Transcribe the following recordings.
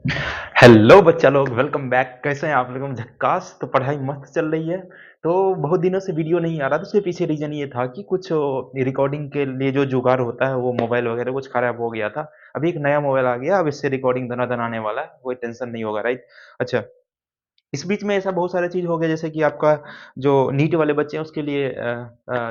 Hello बच्चा लोग, welcome back. कैसे हैं आप लोग? झक्कास। तो पढ़ाई मस्त चल रही है। तो बहुत दिनों से वीडियो नहीं आ रहा था। उसके पीछे रीजन ये था कि कुछ रिकॉर्डिंग के लिए जो जुगाड़ होता है वो मोबाइल वगैरह कुछ खराब हो गया था। अभी एक नया मोबाइल आ गया, अब इससे रिकॉर्डिंग धनाधन आने वाला है, कोई टेंशन नहीं होगा, राइट? अच्छा, इस बीच में ऐसा बहुत सारा चीज़ हो गया, जैसे कि आपका जो नीट वाले बच्चे हैं उसके लिए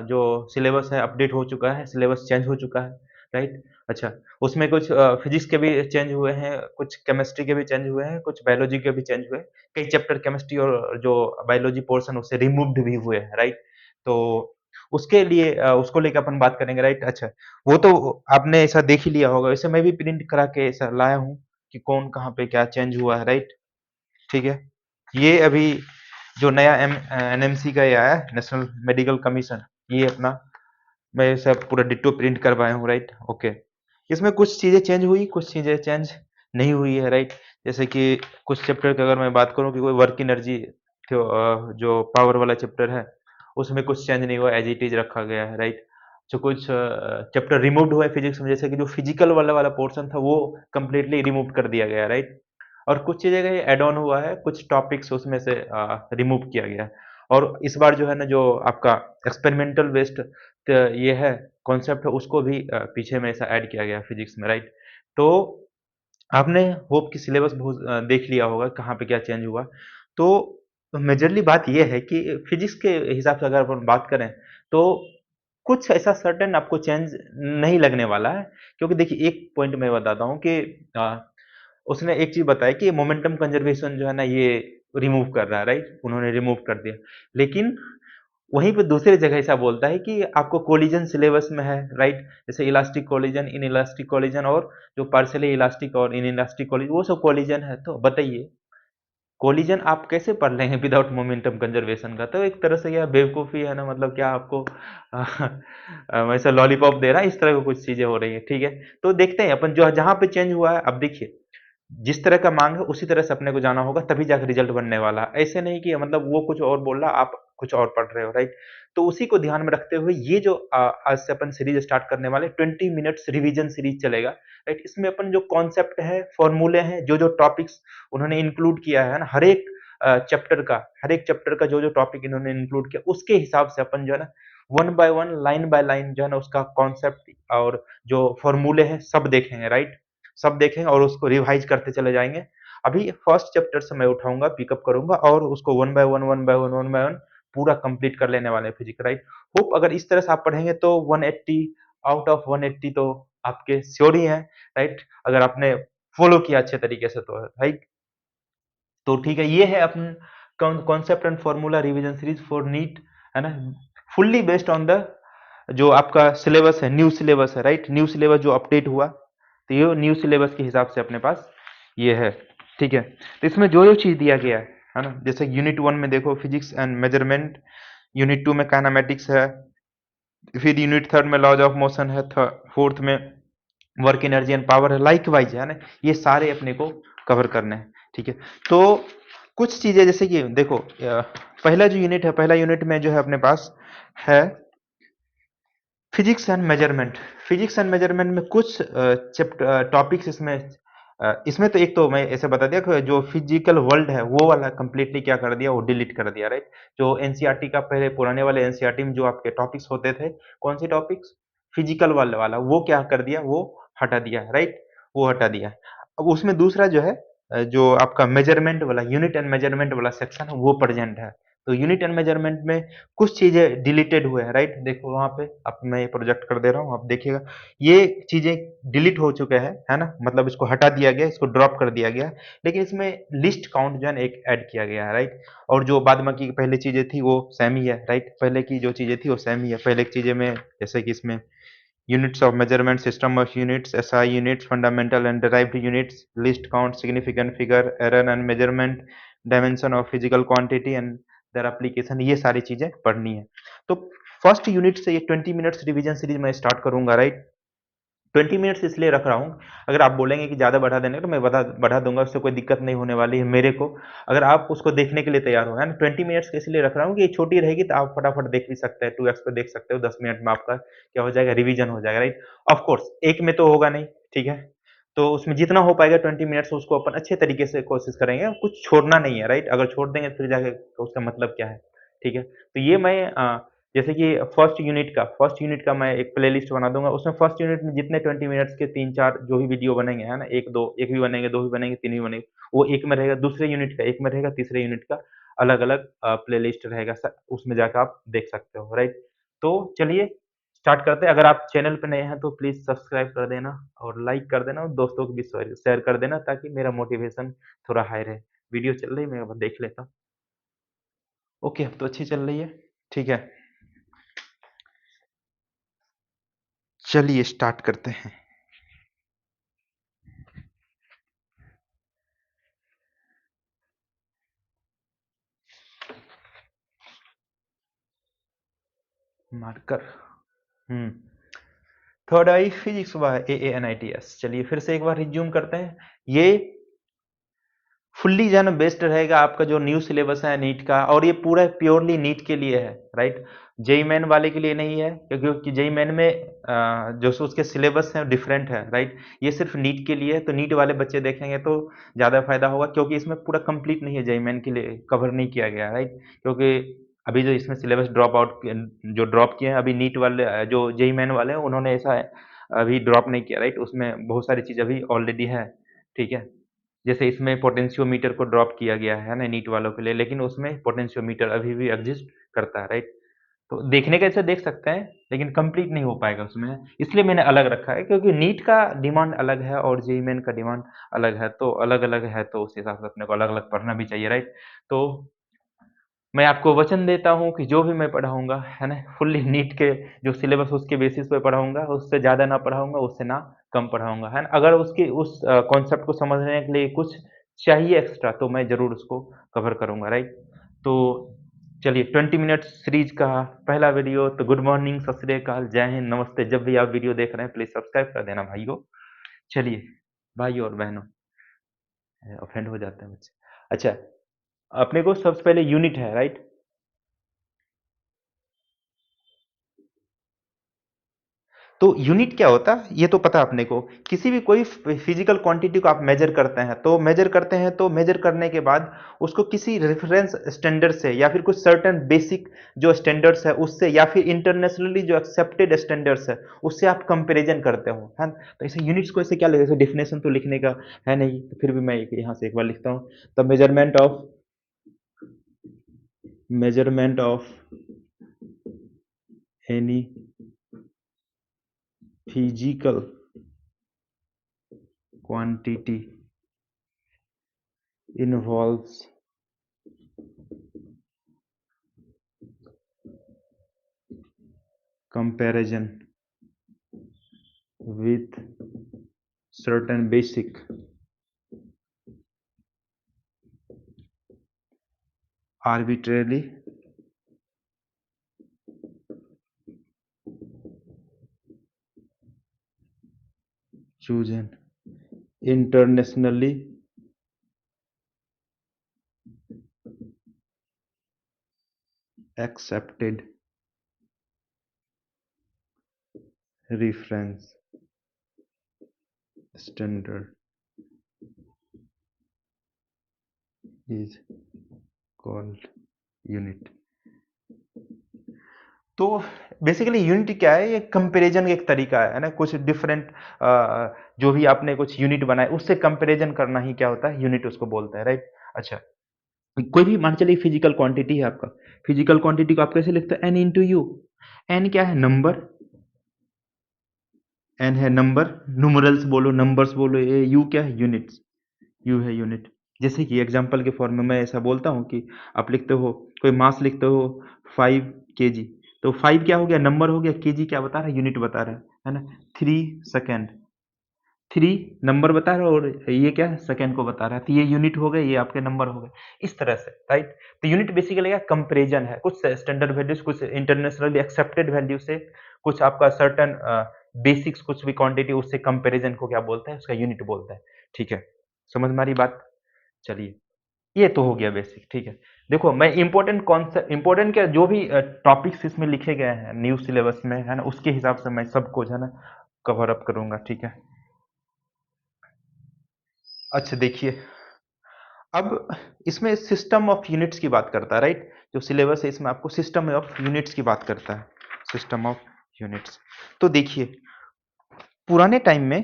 जो सिलेबस है अपडेट हो चुका है, सिलेबस चेंज हो चुका है, राइट? अच्छा, उसमें कुछ फिजिक्स के भी चेंज हुए हैं, कुछ केमिस्ट्री के भी चेंज हुए हैं, कुछ बायोलॉजी के भी चेंज हुए हैं। कई चैप्टर केमिस्ट्री और जो बायोलॉजी पोर्शन उससे रिमूव्ड भी हुए हैं, राइट? तो उसके लिए उसको लेके अपन बात करेंगे, राइट? अच्छा, वो तो आपने ऐसा देख ही लिया होगा। वैसे मैं भी प्रिंट करा के ऐसा लाया हूँ कि कौन कहाँ पे क्या चेंज हुआ है, राइट? ठीक है। ये अभी जो नया एनएमसी का ये आया है, नेशनल मेडिकल कमीशन, ये अपना मैं सब पूरा डिट्टो प्रिंट करवाया हूँ, राइट? ओके। इसमें कुछ चीजें चेंज हुई, कुछ चीजें चेंज नहीं हुई है, राइट? जैसे कि कुछ चैप्टर की अगर मैं बात करूँ कि कोई वर्क एनर्जी जो पावर वाला चैप्टर है, उसमें कुछ चेंज नहीं हुआ, एज इट इज रखा गया है, राइट? जो कुछ चैप्टर रिमूव्ड हुए फिजिक्स में, जैसे कि जो फिजिकल वाला वाला पोर्शन था वो कंप्लीटली रिमूव कर दिया गया, राइट? और कुछ चीजें का ऐड ऑन हुआ है, कुछ टॉपिक्स उसमें से रिमूव किया गया है। और इस बार जो है ना, जो आपका एक्सपेरिमेंटल बेस्ड ये है कॉन्सेप्ट है, उसको भी पीछे में ऐसा ऐड किया गया है फिजिक्स में, राइट? तो आपने होप कि सिलेबस बहुत देख लिया होगा कहाँ पे क्या चेंज हुआ। तो मेजरली बात ये है कि फिजिक्स के हिसाब से अगर अपन बात करें तो कुछ ऐसा सर्टेन आपको चेंज नहीं लगने वाला है। क्योंकि देखिए, एक पॉइंट मैं बताता हूँ कि उसने एक चीज बताई कि मोमेंटम कंजर्वेशन जो है ना, ये रिमूव कर रहा है, राइट? उन्होंने रिमूव कर दिया। लेकिन वहीं पे दूसरी जगह ऐसा बोलता है कि आपको कोलिजन सिलेबस में है, राइट? जैसे elastic collision, in elastic collision, और जो पार्शियली इलास्टिक और इन इलास्टिक कोलिजन, वो सब कोलिजन है। तो बताइए, कोलिजन आप कैसे पढ़ लेंगे विदाउट मोमेंटम कंजर्वेशन का? तो एक तरह से यह बेवकूफ़ी है ना, मतलब क्या आपको वैसे लॉलीपॉप दे रहा है, इस तरह की कुछ चीज़ें हो रही हैं, ठीक है? तो देखते हैं अपन जो जहाँ पे चेंज हुआ है। अब देखिए, जिस तरह का मांग है उसी तरह से अपने को जाना होगा, तभी जाकर रिजल्ट बनने वाला है। ऐसे नहीं कि मतलब वो कुछ और बोल रहा, आप कुछ और पढ़ रहे हो, राइट? तो उसी को ध्यान में रखते हुए ये जो आज से अपन सीरीज स्टार्ट करने वाले 20 मिनट्स रिवीजन सीरीज चलेगा, राइट? इसमें अपन जो कॉन्सेप्ट है, फॉर्मूले हैं, जो जो टॉपिक्स उन्होंने इंक्लूड किया है ना, हर एक चैप्टर का जो जो टॉपिक इन्होंने इंक्लूड किया, उसके हिसाब से अपन जो है ना, one by one, line by line जो है ना, उसका कॉन्सेप्ट और जो फॉर्मूले हैं सब देखेंगे, राइट? सब देखेंगे और उसको रिवाइज करते चले जाएंगे। अभी फर्स्ट चैप्टर से मैं उठाऊंगा, पिकअप करूंगा और उसको one by one, one by one पूरा कंप्लीट कर लेने वाले हैं फिजिक्स, राइट? होप अगर इस तरह से आप पढ़ेंगे तो 180 आउट ऑफ 180 तो आपके श्योर ही है, राइट? अगर आपने फॉलो किया अच्छे तरीके से तो, राइट? तो ठीक है, ये है अपन concept and formula revision series for NEET, है ना? फुल्ली बेस्ड ऑन द जो आपका सिलेबस है, न्यू सिलेबस है, राइट? न्यू सिलेबस जो अपडेट हुआ, तो ये न्यू सिलेबस के हिसाब से अपने पास ये है, ठीक है? तो इसमें जो जो चीज दिया गया है ना, जैसे यूनिट वन में देखो physics and measurement, unit two में काइनेमेटिक्स है, फिर यूनिट थर्ड में लॉज ऑफ मोशन है, फोर्थ में वर्क एनर्जी एंड पावर है, लाइक वाइज है ना, ये सारे अपने को कवर करने हैं, ठीक है? तो कुछ चीजें जैसे कि देखो, पहला जो यूनिट है, पहला यूनिट में जो है अपने पास है physics and measurement. Physics and measurement में कुछ टॉपिक्स इसमें इसमें तो एक तो मैं ऐसे बता दिया कि जो फिजिकल वर्ल्ड है वो वाला कंप्लीटली क्या कर दिया, वो डिलीट कर दिया, राइट? जो एनसीईआरटी का पहले पुराने वाले एनसीईआरटी में जो आपके टॉपिक्स होते थे, कौन से टॉपिक्स? फिजिकल वाले वाला, वो क्या कर दिया, वो हटा दिया, राइट? वो हटा दिया। अब उसमें दूसरा जो है जो आपका मेजरमेंट वाला, यूनिट एंड मेजरमेंट वाला सेक्शन है, वो प्रेजेंट है। तो यूनिट एंड मेजरमेंट में कुछ चीजें डिलीटेड हुए हैं, राइट? देखो वहां पे, अब मैं प्रोजेक्ट कर दे रहा हूँ, आप देखिएगा, ये चीजें डिलीट हो चुके हैं, है ना? मतलब इसको हटा दिया गया, इसको ड्रॉप कर दिया गया, लेकिन इसमें लिस्ट काउंट जो है ना, एक ऐड किया गया है, राइट? और जो बाद बाकी की पहले चीजें थी वो सेम ही है, राइट? पहले की जो चीजें थी वो सेम ही है। पहले की चीजें में जैसे कि इसमें units of measurement, system of units, SI units, fundamental and derived units, list count, significant figure, error and measurement, dimension of physical quantity and their application, ये सारी चीजें पढ़नी है। तो फर्स्ट यूनिट से ये 20 मिनट्स रिवीजन सीरीज मैं start करूंगा, राइट? 20 मिनट्स इसलिए रख रहा हूँ, अगर आप बोलेंगे कि ज़्यादा बढ़ा देने को, तो मैं बढ़ा दूंगा, उससे कोई दिक्कत नहीं होने वाली है मेरे को, अगर आप उसको देखने के लिए तैयार हो, है ना? 20 मिनट्स इसलिए रख रहा हूँ कि ये छोटी रहेगी तो आप फटाफट देख भी सकते हैं, 2x पे देख सकते हो, 10 मिनट में आपका क्या हो जाएगा, रिवीजन हो जाएगा, राइट? ऑफ कोर्स एक में तो होगा नहीं, ठीक है? तो उसमें जितना हो पाएगा 20 मिनट्स उसको अपन अच्छे तरीके से कोशिश करेंगे, कुछ छोड़ना नहीं है, राइट? अगर छोड़ देंगे फिर जाके तो उसका मतलब क्या है, ठीक है? तो ये मैं जैसे कि फर्स्ट यूनिट का मैं एक प्लेलिस्ट बना दूँगा, उसमें फर्स्ट यूनिट में जितने 20 मिनट्स के 3-4 जो भी वीडियो बनेंगे, है ना? 1-2 1 भी बनेंगे, 2 भी बनेंगे, 3 भी बनेंगे, वो एक में रहेगा, दूसरे यूनिट का एक में रहेगा, तीसरे यूनिट का अलग-अलग प्लेलिस्ट रहेगा, उसमें जाकर आप देख सकते हो, राइट? तो चलिए स्टार्ट करते हैं। अगर आप चैनल पे नए हैं तो प्लीज़ सब्सक्राइब कर देना और लाइक कर देना और दोस्तों को भी शेयर शेयर कर देना ताकि मेरा मोटिवेशन थोड़ा हाई रहे। वीडियो चल रही है, मैं एक बार देख लेता हूँ। ओके, अब तो अच्छी चल रही है। ठीक है, चलिए स्टार्ट करते हैं। मार्कर हुँ, थर्ड आई फिजिक्स हुआ है AANITS। चलिए फिर से एक बार रिज़्यूम करते हैं। ये फुल्ली जो है ना बेस्ड रहेगा आपका जो न्यू सिलेबस है नीट का और ये पूरा प्योरली नीट के लिए है, राइट? जेईई मेन वाले के लिए नहीं है क्योंकि जेईई मेन में जो सो उसके सिलेबस है डिफरेंट है, राइट? ये सिर्फ नीट के लिए है, तो नीट वाले बच्चे देखेंगे तो ज़्यादा फायदा होगा क्योंकि इसमें पूरा कंप्लीट नहीं है, जेईई मेन के लिए कवर नहीं किया गया, राइट? क्योंकि अभी जो इसमें सिलेबस जो ड्रॉप किए हैं अभी नीट वाले जो जेईई मेन वाले हैं उन्होंने ऐसा अभी ड्रॉप नहीं किया, राइट? उसमें बहुत सारी चीज़ अभी ऑलरेडी है, ठीक है? जैसे इसमें पोटेंशियोमीटर को ड्रॉप किया गया है ना नीट वालों के लिए, लेकिन उसमें पोटेंशियोमीटर अभी भी एग्ज़िस्ट करता है, राइट? तो देखने का ऐसे देख सकते हैं, लेकिन कंप्लीट नहीं हो पाएगा उसमें, इसलिए मैंने अलग रखा है क्योंकि नीट का डिमांड अलग है और जेईई मेन का डिमांड अलग है, तो अलग-अलग है तो उस हिसाब से अपने को अलग-अलग पढ़ना भी चाहिए, राइट? तो मैं आपको वचन देता हूँ कि जो भी मैं पढ़ाऊँगा, है ना? फुल्ली नीट के जो सिलेबस उसके बेसिस पे पढ़ाऊँगा, उससे ज़्यादा ना पढ़ाऊँगा, उससे ना कम पढ़ाऊँगा, है ना? अगर उसकी उस कॉन्सेप्ट को समझने के लिए कुछ चाहिए एक्स्ट्रा तो मैं ज़रूर उसको कवर करूँगा, राइट? तो चलिए 20 मिनट्स सीरीज़ का पहला वीडियो तो गुड मॉर्निंग, सत श्री अकाल, जय हिंद, नमस्ते। जब भी आप वीडियो देख रहे हैं प्लीज़ सब्सक्राइब कर देना भाइयों। चलिए, भाइयों और बहनों ऑफेंड हो जाते हैं बच्चे। अच्छा, अपने को सबसे पहले यूनिट है, राइट? तो यूनिट क्या होता है ये तो पता है अपने को। किसी भी कोई फिजिकल क्वांटिटी को आप मेजर करते हैं तो मेजर करने के बाद उसको किसी रेफरेंस स्टैंडर्ड से या फिर कुछ सर्टेन बेसिक जो स्टैंडर्ड्स है उससे या फिर इंटरनेशनली जो एक्सेप्टेड स्टैंडर्ड्स है उससे आप कंपैरिजन करते हो, है ना? तो ऐसे यूनिट्स को ऐसे क्या लिखे, डेफिनेशन तो लिखने का है नहीं, तो फिर भी मैं यहाँ से एक बार लिखता हूँ। The measurement of any physical quantity involves comparison with certain basic arbitrarily chosen internationally accepted reference standard is called unit। तो बेसिकली यूनिट क्या है, ये कंपैरिजन का एक तरीका है ना? कुछ डिफरेंट जो भी आपने कुछ यूनिट बनाए उससे कंपैरिजन करना ही क्या होता है, यूनिट उसको बोलते हैं, राइट? अच्छा, कोई भी मान चलिए फिजिकल क्वांटिटी है आपका, फिजिकल क्वांटिटी को आप कैसे लिखते हैं? N into you. एन क्या है? नंबर। एन है नंबर, न्यूमरल्स बोलो, नंबर्स बोलो, ये यू क्या है? यूनिट्स। यू है यूनिट। जैसे कि एग्जांपल के फॉर्म में मैं ऐसा बोलता हूँ कि आप लिखते हो, कोई मास लिखते हो 5 केजी, तो 5 क्या हो गया? नंबर हो गया, केजी क्या बता रहा है? यूनिट बता रहा है ना? 3 सेकंड, 3 नंबर बता रहा है और ये क्या है? सेकंड को बता रहा है, तो ये यूनिट हो गए, ये आपके नंबर हो गए, इस तरह से, राइट? तो यूनिट बेसिकली क्या? कंपैरिजन है, कुछ स्टैंडर्ड वैल्यूज, कुछ इंटरनेशनली एक्सेप्टेड वैल्यू से, कुछ आपका सर्टेन बेसिक्स, कुछ भी क्वांटिटी, उससे कंपैरिजन को क्या बोलते हैं? उसका यूनिट बोलते हैं, ठीक है? समझ में आ रही बात? चलिए, ये तो हो गया बेसिक, ठीक है? देखो, मैं इम्पोर्टेंट कॉन्सेप्ट, इम्पोर्टेंट क्या, जो भी टॉपिक्स इसमें लिखे गए हैं न्यू सिलेबस में, है ना? उसके हिसाब से मैं सबको जो है ना कवर अप करूँगा, ठीक है? अच्छा देखिए, अब इसमें सिस्टम ऑफ यूनिट्स की बात करता है, राइट? जो सिलेबस है इसमें आपको सिस्टम ऑफ यूनिट्स की बात करता है, सिस्टम ऑफ यूनिट्स। तो देखिए, पुराने टाइम में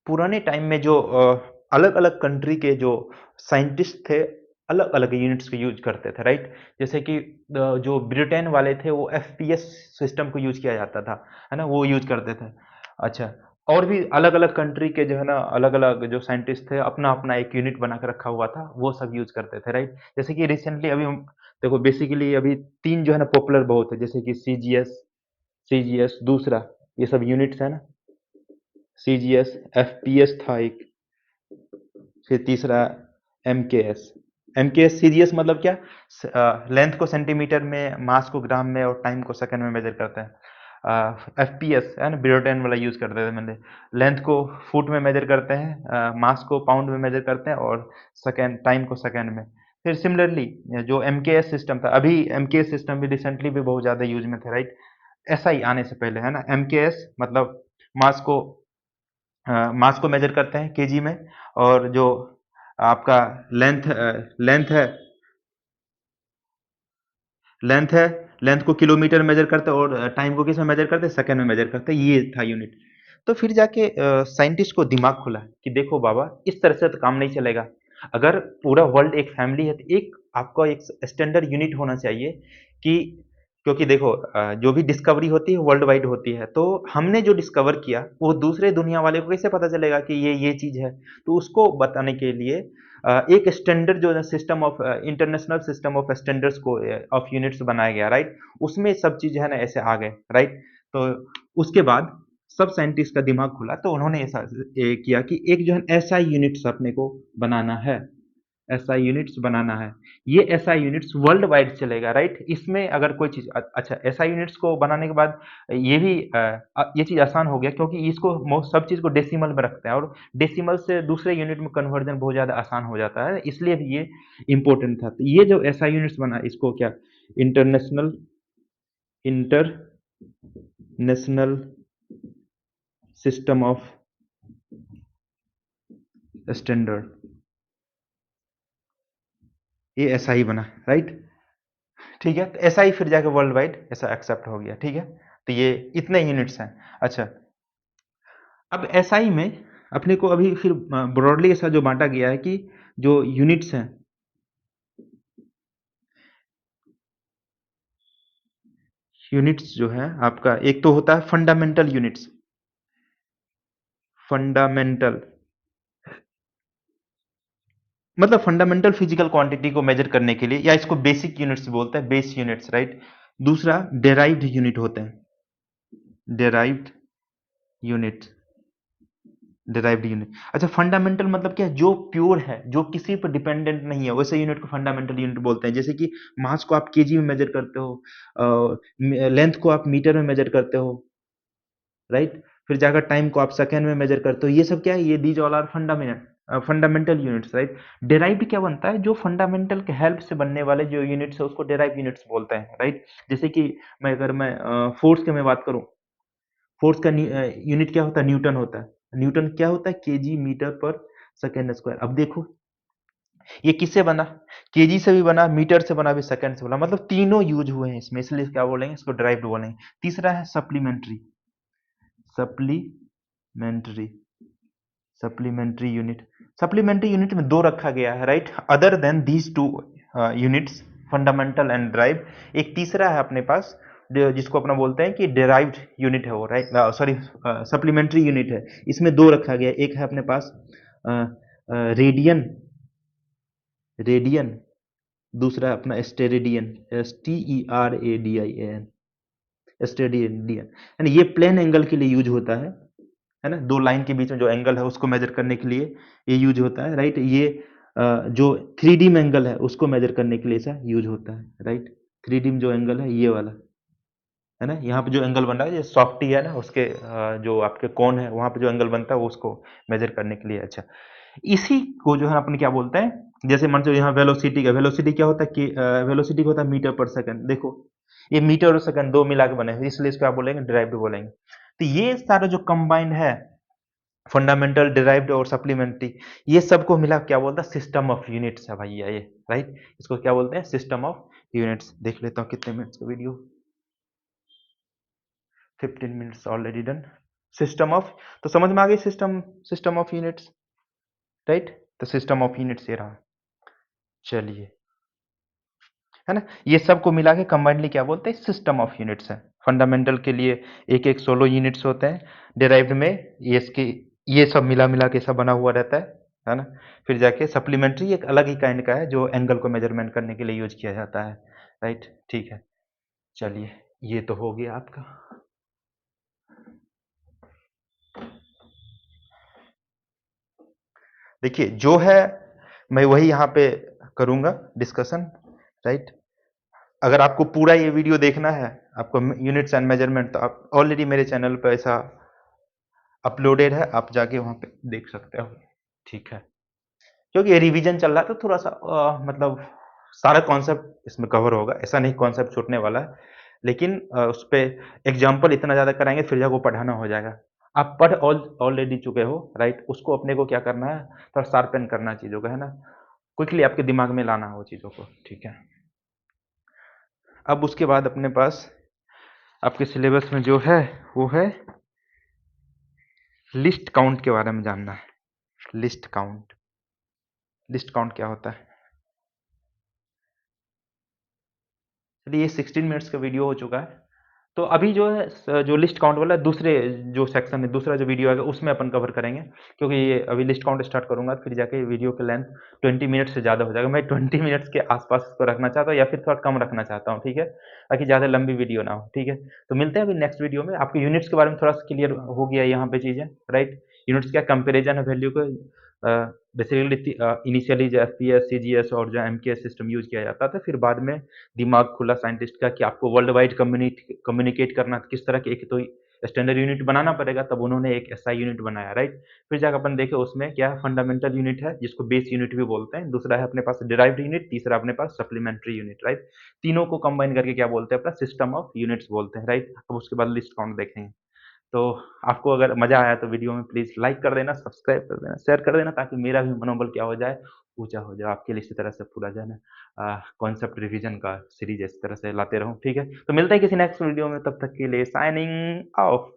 पुराने टाइम में जो अलग-अलग कंट्री के जो साइंटिस्ट थे, अलग-अलग यूनिट्स को यूज़ करते थे, राइट? जैसे कि जो ब्रिटेन वाले थे वो एफपीएस सिस्टम को यूज़ किया जाता था, है ना? वो यूज़ करते थे। अच्छा, और भी अलग-अलग कंट्री के जो है ना अलग-अलग जो साइंटिस्ट थे अपना-अपना एक यूनिट बना के रखा हुआ था, वो सब यूज़ करते थे, राइट? जैसे कि रिसेंटली अभी हम देखो बेसिकली अभी 3 जो है ना पॉपुलर बहुत है, जैसे कि सीजीएस दूसरा ये सब यूनिट्स है ना, सीजीएस, एफपीएस था एक, फिर तीसरा एमकेएस। एमकेएस सीजीएस मतलब क्या? लेंथ को सेंटीमीटर में, मास को ग्राम में और टाइम को सेकंड में मेजर करते हैं। एफपीएस है ना, ब्रिटेन वाला यूज करते थे मैंने। लेंथ को फुट में मेजर करते हैं, मास को पाउंड में मेजर करते हैं और सेकंड टाइम को सेकंड में। फिर सिमिलरली जो एमकेएस सिस्टम था, अभी एमकेएस सिस्टम भी रिसेंटली भी बहुत ज्यादा यूज में थे, राइट? एसआई आने से पहले, है ना, एमकेएस मतलब मास को मास को मेजर करते हैं केजी में, और जो आपका लेंथ है लेंथ है लेंथ को किलोमीटर में मेजर करते हैं, और टाइम को किस में मेजर करते हैं? सेकंड में मेजर करते हैं। ये था यूनिट। तो फिर जाके साइंटिस्ट को दिमाग खुला कि देखो बाबा, इस तरह से तो काम नहीं चलेगा। अगर पूरा वर्ल्ड एक फैमिली है तो एक आपका एक स्टैंडर्ड यूनिट होना चाहिए कि, क्योंकि देखो जो भी डिस्कवरी होती है वर्ल्ड वाइड होती है, तो हमने जो डिस्कवर किया वो दूसरे दुनिया वाले को कैसे पता चलेगा कि ये चीज है? तो उसको बताने के लिए एक स्टैंडर्ड जो है system of international system of standards को ऑफ यूनिट्स बनाया गया, राइट? उसमें सब चीज है ना ऐसे आ गए, राइट? तो उसके बाद सब साइंटिस्ट का दिमाग खुला, तो उन्होंने ऐसा किया कि एक जो है एसआई यूनिट्स अपने को बनाना है, एसआई यूनिट्स बनाना है। ये एसआई यूनिट्स वर्ल्ड वाइड चलेगा, राइट? इसमें अगर कोई चीज अच्छा, एसआई यूनिट्स को बनाने के बाद ये भी ये चीज आसान हो गया, क्योंकि इसको सब चीज को डेसिमल में रखते हैं, और डेसिमल से दूसरे यूनिट में कन्वर्जन बहुत ज्यादा आसान हो जाता है, इसलिए भी ये इंपॉर्टेंट था। तो ये जो एसआई यूनिट्स बना, इसको क्या, international international system of standard, ये ऐसा ही बना, राइट? ठीक है, तो ऐसा ही फिर जाके वर्ल्ड वाइड ऐसा एक्सेप्ट हो गया, ठीक है? तो ये इतने यूनिट्स हैं। अच्छा, अब एसआई में अपने को अभी फिर ब्रॉडली ऐसा जो बांटा गया है कि जो यूनिट्स हैं, यूनिट्स जो है आपका, एक तो होता है फंडामेंटल यूनिट्स, फंडामेंटल मतलब फंडामेंटल फिजिकल क्वांटिटी को मेजर करने के लिए, या इसको बेसिक यूनिट्स बोलते हैं, बेस यूनिट्स, राइट? दूसरा डेराइव्ड यूनिट होते हैं, डेराइव्ड यूनिट, डिराइव्ड यूनिट। अच्छा, फंडामेंटल मतलब क्या है? जो प्योर है, जो किसी पर डिपेंडेंट नहीं है, वैसे यूनिट को फंडामेंटल यूनिट बोलते हैं। जैसे कि मास को आप केजी में मेजर करते हो, लेंथ को आप मीटर में मेजर करते हो, राइट? फिर जाकर टाइम को आप सेकेंड में मेजर करते हो। ये सब क्या है? ये these all are fundamental units, right? Derived क्या बनता है? जो फंडामेंटल के हेल्प से बनने वाले जो यूनिट्स है उसको डेराइव यूनिट्स बोलते हैं, राइट? जैसे कि मैं फोर्स की मैं बात करूं, फोर्स का यूनिट क्या होता है? न्यूटन होता है। न्यूटन क्या होता है? केजी मीटर पर सेकेंड स्क्वायर। अब देखो ये किससे बना? केजी से भी बना, मीटर से बना, भी सेकंड से बना, मतलब तीनों यूज हुए हैं इसमें, इसलिए क्या बोलेंगे? इसको डिराइव्ड बोलेंगे। तीसरा है supplementary, supplementary supplementary unit. Supplementary unit में दो रखा गया है, right? Other than these two units, fundamental and derived, एक तीसरा है अपने पास जिसको अपना बोलते हैं कि डिराइव्ड यूनिट है वो, राइट? सॉरी, सप्लीमेंट्री यूनिट है। इसमें दो रखा गया, एक है अपने पास रेडियन, रेडियन, दूसरा है अपना स्टेरेडियन, STERADIAN, स्टेरेडियन, यानी ये प्लेन एंगल के लिए यूज होता है ना? दो लाइन के बीच में जो एंगल है उसको मेजर करने के लिए ये यूज होता है, राइट? ये जो थ्री डी में एंगल है उसको मेजर करने के लिए ऐसा यूज होता है, राइट? थ्री डी में जो एंगल है ये वाला, है ना? यहाँ पे जो एंगल बन रहा है ये सॉफ्टी है ना, उसके जो आपके कोन है वहां पे जो एंगल बनता है वो उसको मेजर करने के लिए। अच्छा, इसी को जो है अपन क्या बोलते हैं? जैसे मान लो यहाँ वेलोसिटी का, वेलोसिटी क्या होता है कि वेलोसिटी होता है मीटर पर सेकंड। देखो ये मीटर और सेकंड दो मिला के बने हैं, इसलिए इसको आप बोलेंगे डिराइव्ड बोलेंगे। तो ये सारा जो कंबाइंड है, फंडामेंटल, डिराइव्ड और सप्लीमेंट्री, ये सबको मिला क्या बोलता है, सिस्टम ऑफ यूनिट्स है भैया ये, राइट? इसको क्या बोलते हैं, सिस्टम ऑफ यूनिट्स। देख लेता हूँ कितने मिनट्स का video, 15 minutes already done. System of, तो समझ में आ गई system, system of units, right? तो सिस्टम ऑफ यूनिट्स ये रहा। चलिए, है ना? ये सबको मिला के कंबाइंडली क्या बोलते हैं, सिस्टम ऑफ यूनिट्स है। फंडामेंटल के लिए एक एक 16 यूनिट्स होते हैं, डिराइव्ड में ये इसकी, ये सब मिला मिला के सब बना हुआ रहता है ना? फिर जाके सप्लीमेंट्री एक अलग ही काइंड का है जो एंगल को मेजरमेंट करने के लिए यूज किया जाता है, राइट? ठीक है, चलिए, ये तो हो गया आपका। देखिए जो है मैं वही यहाँ पे करूंगा डिस्कशन, राइट? अगर आपको पूरा ये वीडियो देखना है, आपको यूनिट्स एंड मेजरमेंट, तो आप ऑलरेडी मेरे चैनल पे ऐसा अपलोडेड है, आप जाके वहां पे देख सकते हो, ठीक है? क्योंकि ये रिवीजन चल रहा है तो थोड़ा सा मतलब सारा कॉन्सेप्ट इसमें कवर होगा, ऐसा नहीं कॉन्सेप्ट छूटने वाला है, लेकिन उस पे एग्जाम्पल इतना ज़्यादा कराएंगे फिर जाके वो पढ़ाना हो जाएगा। आप पढ़ ऑलरेडी चुके हो, राइट? उसको अपने को क्या करना है, थोड़ा शार्पन करना चीज़ों का, है ना? क्विकली आपके दिमाग में लाना हो चीज़ों को, ठीक है? अब उसके बाद अपने पास आपके सिलेबस में जो है वो है लिस्ट काउंट के बारे में जानना है। लिस्ट काउंट, लिस्ट काउंट क्या होता है? चलिए, ये 16 मिनट्स का वीडियो हो चुका है। तो अभी जो है जो लिस्ट काउंट वाला दूसरे जो सेक्शन है, दूसरा जो वीडियो आएगा उसमें अपन कवर करेंगे, क्योंकि ये अभी लिस्ट काउंट स्टार्ट करूंगा फिर जाके वीडियो की लेंथ 20 मिनट से ज़्यादा हो जाएगा। मैं 20 मिनट्स के आसपास इसको रखना चाहता हूँ या फिर थोड़ा कम रखना चाहता हूँ, ठीक है? ताकि ज़्यादा लंबी वीडियो ना हो, ठीक है? तो मिलते हैं अभी नेक्स्ट वीडियो में। आपके यूनिट्स के बारे में थोड़ा सा क्लियर हो गया यहाँ पे चीज़ें, राइट? यूनिट्स क्या कंपेरिजन है वैल्यू को, बेसिकली इनिशियली जो एफपीएस, सीजीएस और जो एमकेएस सिस्टम यूज किया जाता था, फिर बाद में दिमाग खुला साइंटिस्ट का कि आपको वर्ल्ड वाइड कम्युनिकेट करना, किस तरह के एक तो स्टैंडर्ड यूनिट बनाना पड़ेगा, तब उन्होंने एक एसआई यूनिट बनाया, राइट? फिर जाकर अपन देखे उसमें क्या है, फंडामेंटल यूनिट है जिसको बेस यूनिट भी बोलते हैं, दूसरा है अपने पास डिराइव्ड यूनिट, तीसरा अपने पास सप्लीमेंट्री यूनिट, राइट? तीनों को कंबाइन करके क्या बोलते हैं, अपना सिस्टम ऑफ यूनिट्स बोलते हैं, राइट? अब उसके बाद लिस्ट काउंट देखेंगे। तो आपको अगर मज़ा आया तो वीडियो में प्लीज़ लाइक कर देना, सब्सक्राइब कर देना, शेयर कर देना, ताकि मेरा भी मनोबल क्या हो जाए, ऊँचा हो जाए। आपके लिए इसी तरह से पूरा जो है ना कॉन्सेप्ट रिवीजन का सीरीज़ इस तरह से लाते रहूँ, ठीक है? तो मिलते हैं किसी नेक्स्ट वीडियो में, तब तक के लिए साइनिंग ऑफ।